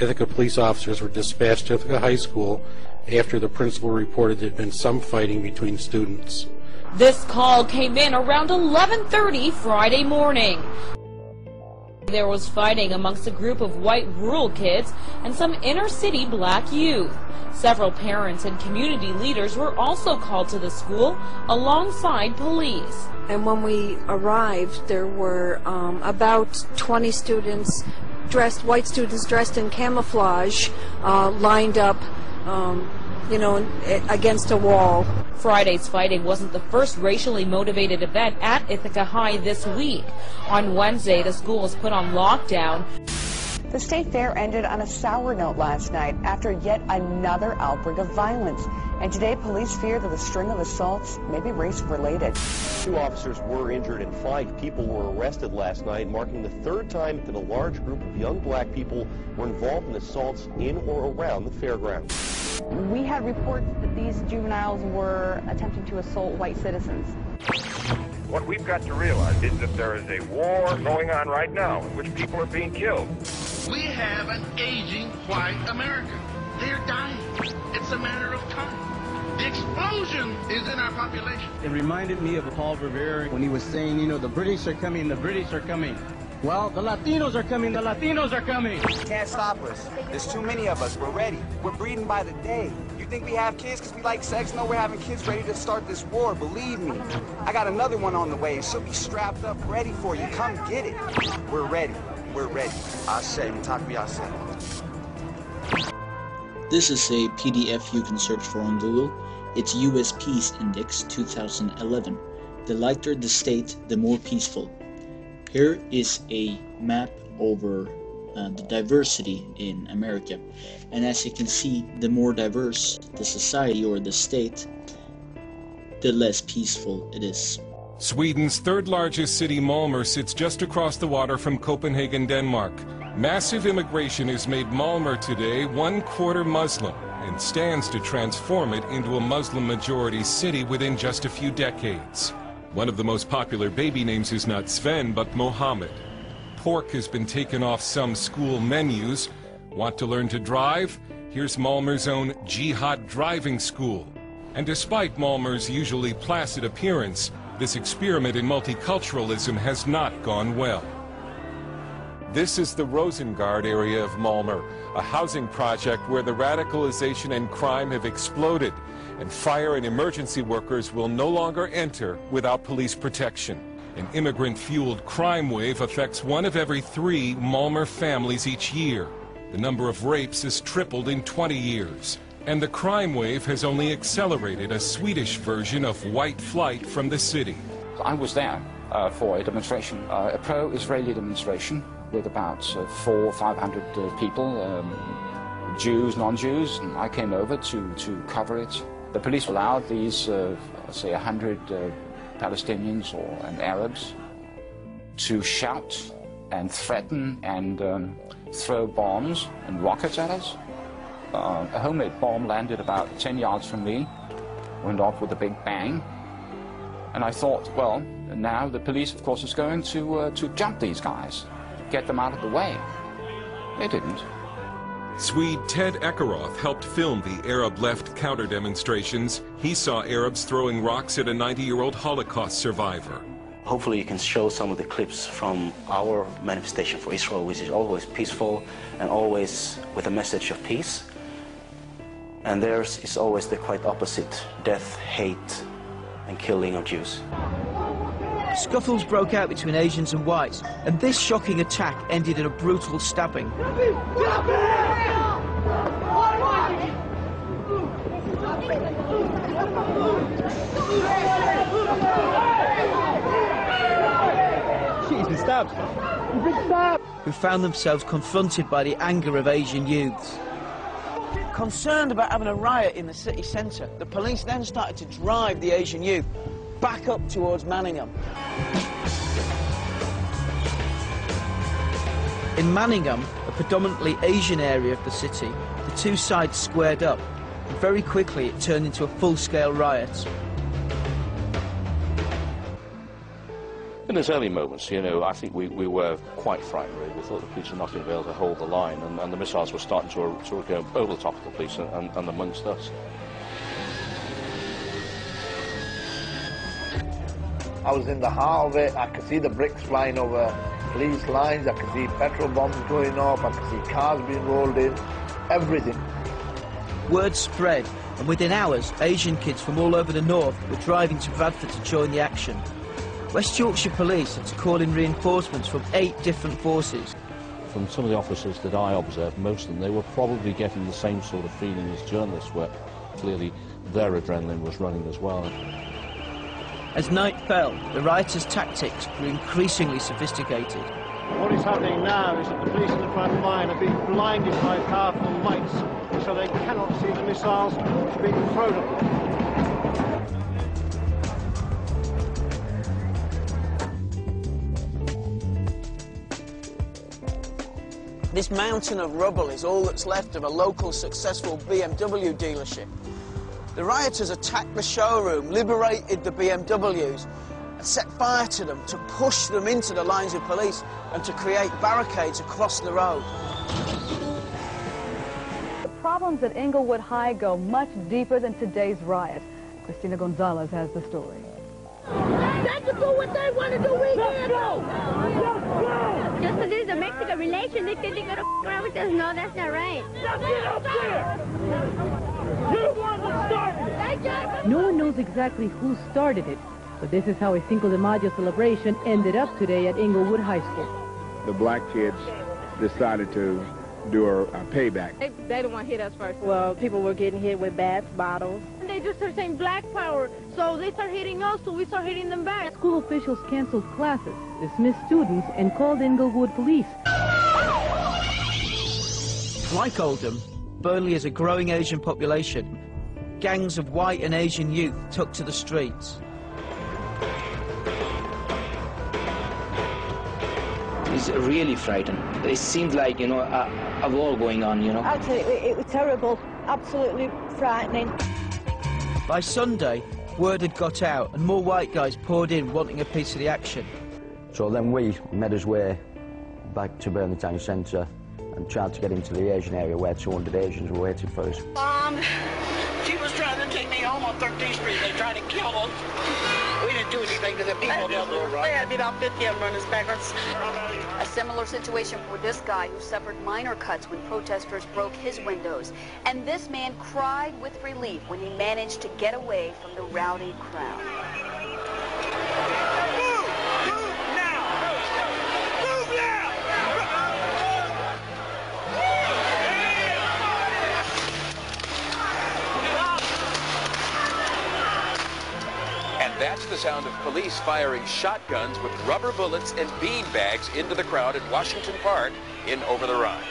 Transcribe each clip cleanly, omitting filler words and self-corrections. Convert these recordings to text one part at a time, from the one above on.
Ithaca police officers were dispatched to Ithaca High School after the principal reported there had been some fighting between students. This call came in around 11:30 Friday morning. There was fighting amongst a group of white rural kids and some inner-city black youth. Several parents and community leaders were also called to the school alongside police. And when we arrived, there were about 20 students white students dressed in camouflage, lined up, against a wall. Friday's fighting wasn't the first racially motivated event at Ithaca High this week. On Wednesday, the school was put on lockdown. The state fair ended on a sour note last night after yet another outbreak of violence. And today, police fear that the string of assaults may be race-related. 2 officers were injured and 5 people were arrested last night, marking the 3rd time that a large group of young black people were involved in assaults in or around the fairgrounds. We had reports that these juveniles were attempting to assault white citizens. What we've got to realize is that there is a war going on right now in which people are being killed. We have an aging white America. They're dying. It's a matter of time. The explosion is in our population. It reminded me of Paul Revere when he was saying, the British are coming, the British are coming. Well, the Latinos are coming, the Latinos are coming. You can't stop us. There's too many of us. We're ready. We're breeding by the day. You think we have kids because we like sex? No, we're having kids ready to start this war. Believe me. I got another one on the way, and she'll be strapped up ready for you. Come get it. We're ready. We're ready. I say, Mitaku Yase. This is a PDF you can search for on Google. It's US Peace Index 2011. The lighter the state, the more peaceful. Here is a map over the diversity in America. And as you can see, the more diverse the society or the state, the less peaceful it is. Sweden's 3rd largest city, Malmö, sits just across the water from Copenhagen, Denmark. Massive immigration has made Malmö today 1/4 Muslim and stands to transform it into a Muslim-majority city within just a few decades. One of the most popular baby names is not Sven, but Mohammed. Pork has been taken off some school menus. Want to learn to drive? Here's Malmö's own Jihad Driving School. And despite Malmö's usually placid appearance, this experiment in multiculturalism has not gone well. This is the Rosengård area of Malmö, a housing project where the radicalization and crime have exploded, and fire and emergency workers will no longer enter without police protection. An immigrant-fueled crime wave affects 1 of every 3 Malmö families each year. The number of rapes has tripled in 20 years. And the crime wave has only accelerated a Swedish version of white flight from the city. I was there for a demonstration, a pro-Israeli demonstration with about 400 or 500 people, Jews, non-Jews, and I came over to cover it. The police allowed these, say, 100 Palestinians and Arabs to shout and threaten and throw bombs and rockets at us. A homemade bomb landed about 10 yards from me, went off with a big bang, and I thought, well, now the police, of course, is going to jump these guys, get them out of the way. They didn't. Swede Ted Ekeroth helped film the Arab left counter-demonstrations. He saw Arabs throwing rocks at a 90-year-old Holocaust survivor. Hopefully you can show some of the clips from our manifestation for Israel, which is always peaceful and always with a message of peace. And theirs is always the quite opposite: death, hate, and killing of Jews. Scuffles broke out between Asians and whites, and this shocking attack ended in a brutal stabbing. He's been stabbed. He's been stabbed. Who found themselves confronted by the anger of Asian youths. Concerned about having a riot in the city centre, the police then started to drive the Asian youth back up towards Manningham. In Manningham, a predominantly Asian area of the city, the two sides squared up, and very quickly it turned into a full-scale riot. In those early moments, you know, I think we were quite frightened, really. We thought the police were not going to be able to hold the line, and the missiles were starting to sort of go over the top of the police and amongst us. I was in the heart of it. I could see the bricks flying over police lines. I could see petrol bombs going off. I could see cars being rolled in. Everything. Word spread, and within hours, Asian kids from all over the north were driving to Bradford to join the action. West Yorkshire Police had to call in reinforcements from 8 different forces. From some of the officers that I observed, most of them, they were probably getting the same sort of feeling as journalists were. Clearly, their adrenaline was running as well. As night fell, the rioters' tactics grew increasingly sophisticated. What is happening now is that the police in the front line are being blinded by powerful lights, so they cannot see the missiles being thrown at them. This mountain of rubble is all that's left of a local successful BMW dealership. The rioters attacked the showroom, liberated the BMWs, and set fire to them to push them into the lines of police and to create barricades across the road. The problems at Inglewood High go much deeper than today's riot. Christina Gonzalez has the story. They can do what they want to do, we can't do. Just because it's a Mexican relation, they think they're going to f*** around with us. No, that's not right. Get up there! You're the one that started it! No one knows exactly who started it, but this is how a Cinco de Mayo celebration ended up today at Inglewood High School. The black kids decided to do a payback. They didn't want to hit us first. Well, people were getting hit with bats, bottles. They just started saying black power, so they start hitting us, so we start hitting them back. School officials canceled classes, dismissed students, and called Inglewood police. Like Oldham, Burnley has a growing Asian population. Gangs of white and Asian youth took to the streets. It's really frightening. It seemed like, you know, a war going on, you know. Actually, it was terrible, absolutely frightening. By Sunday, word had got out and more white guys poured in wanting a piece of the action. So then we made our way back to Burnley Town Centre and tried to get into the Asian area where 200 Asians were waiting for us. She was trying to take me home on 13th Street. They tried to kill us. We didn't do anything to the people. They had me about 50 of them running backwards. A similar situation for this guy who suffered minor cuts when protesters broke his windows. And this man cried with relief when he managed to get away from the rowdy crowd. That's the sound of police firing shotguns with rubber bullets and bean bags into the crowd at Washington Park in Over the Rhine.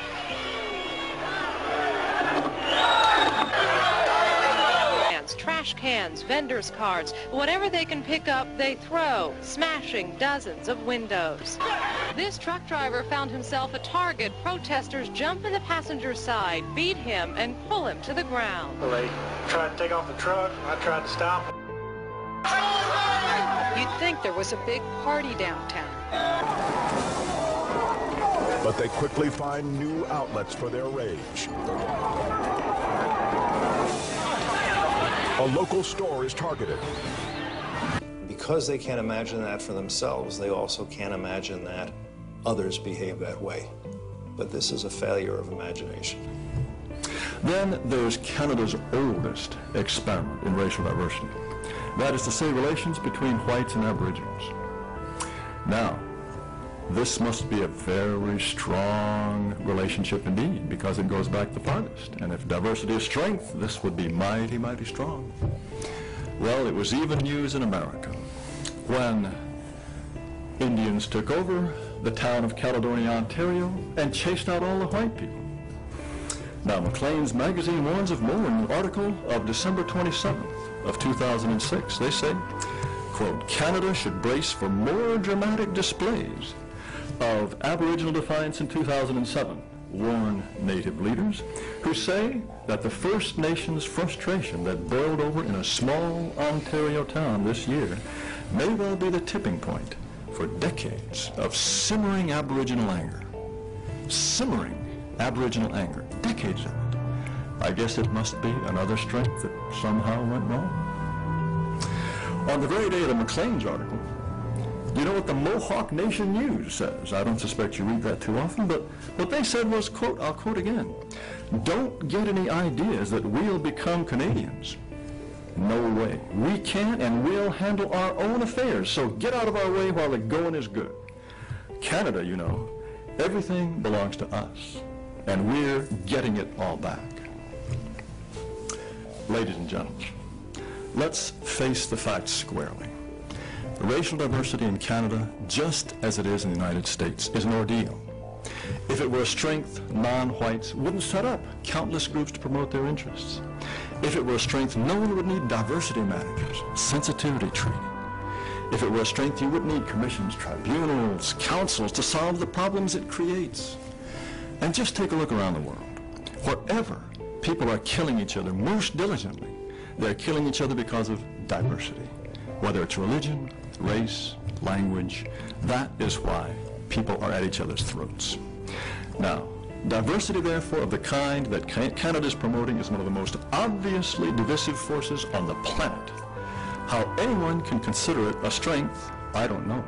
Trash cans, vendors' cards, whatever they can pick up, they throw, smashing dozens of windows. This truck driver found himself a target. Protesters jump in the passenger's side, beat him, and pull him to the ground. Well, they tried to take off the truck. I tried to stop them. You'd think there was a big party downtown. But they quickly find new outlets for their rage. A local store is targeted. Because they can't imagine that for themselves, they also can't imagine that others behave that way. But this is a failure of imagination. Then there's Canada's oldest experiment in racial diversity. That is to say, relations between whites and Aboriginals. Now, this must be a very strong relationship indeed, because it goes back the farthest. And if diversity is strength, this would be mighty, mighty strong. Well, it was even news in America when Indians took over the town of Caledonia, Ontario, and chased out all the white people. Now, Maclean's magazine warns of more in an article of December 27th of 2006. They say, quote, Canada should brace for more dramatic displays of Aboriginal defiance in 2007, warn Native leaders, who say that the First Nations frustration that boiled over in a small Ontario town this year may well be the tipping point for decades of simmering Aboriginal anger. Simmering Aboriginal anger. Decades of it. I guess it must be another strength that somehow went wrong. On the very day of the McLean's article, you know what the Mohawk Nation News says? I don't suspect you read that too often, but what they said was, quote, I'll quote again, "Don't get any ideas that we'll become Canadians. No way. We can and will handle our own affairs, so get out of our way while the going is good. Canada, you know, everything belongs to us, and we're getting it all back." Ladies and gentlemen, let's face the facts squarely. Racial diversity in Canada, just as it is in the United States, is an ordeal. If it were a strength, non-whites wouldn't set up countless groups to promote their interests. If it were a strength, no one would need diversity managers, sensitivity training. If it were a strength, you wouldn't need commissions, tribunals, councils to solve the problems it creates. And just take a look around the world. Wherever people are killing each other most diligently, they're killing each other because of diversity. Whether it's religion, race, language, that is why people are at each other's throats. Now, diversity, therefore, of the kind that Canada is promoting is one of the most obviously divisive forces on the planet. How anyone can consider it a strength, I don't know.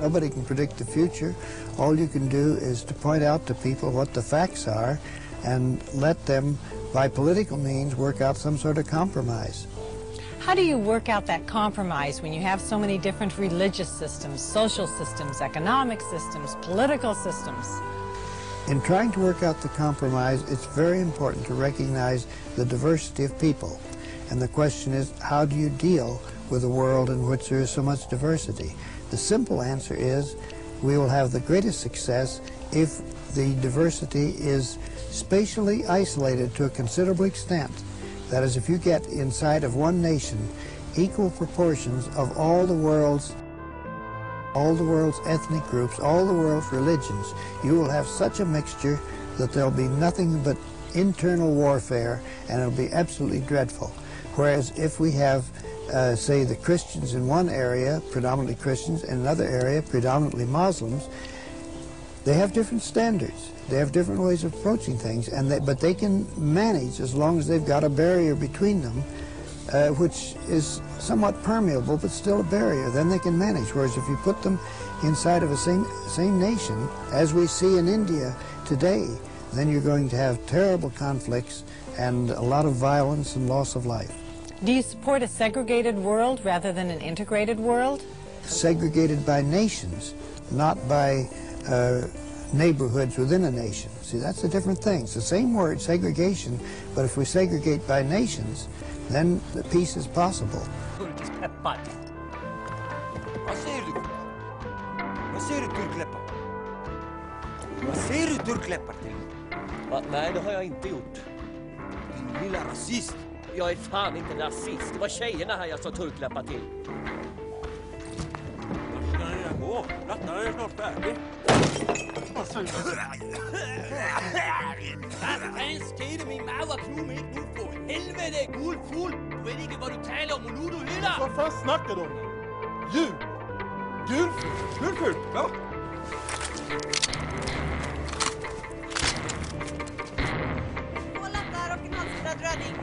Nobody can predict the future. All you can do is to point out to people what the facts are and let them, by political means, work out some sort of compromise. How do you work out that compromise when you have so many different religious systems, social systems, economic systems, political systems? In trying to work out the compromise, it's very important to recognize the diversity of people. And the question is, how do you deal with a world in which there is so much diversity? The simple answer is, we will have the greatest success if the diversity is spatially isolated to a considerable extent. That is, if you get inside of one nation equal proportions of all the world's ethnic groups, all the world's religions, you will have such a mixture that there'll be nothing but internal warfare, and it'll be absolutely dreadful. Whereas if we have, say, the Christians in one area, predominantly Christians, in another area, predominantly Muslims, they have different standards. They have different ways of approaching things, but they can manage as long as they've got a barrier between them, which is somewhat permeable, but still a barrier. Then they can manage. Whereas if you put them inside of a same nation, as we see in India today, then you're going to have terrible conflicts and a lot of violence and loss of life. Do you support a segregated world rather than an integrated world? Segregated by nations, not by neighborhoods within a nation. See, that's a different thing. It's the same word, segregation, but if we segregate by nations, then the peace is possible. Turkispeppar. Vad säger du? Vad säger du, turkläppar? Vad säger du, turkläppar? Nej, det har jag inte gjort. Din lilla rasist. Jag är fan inte rasist. Det var tjejerna här jag sa turkläppar till. Var ska den gå? Rattarna är snart färdig. Hvad fanden skete? Min mad var knude mig ikke nu for helvede, gul fuld. Du ved ikke, hvad du taler om, og nu du hylder. Hvad fanden snakker du om? Jul. Gulfuld. Ja. Två lappar och en halvspröd röding.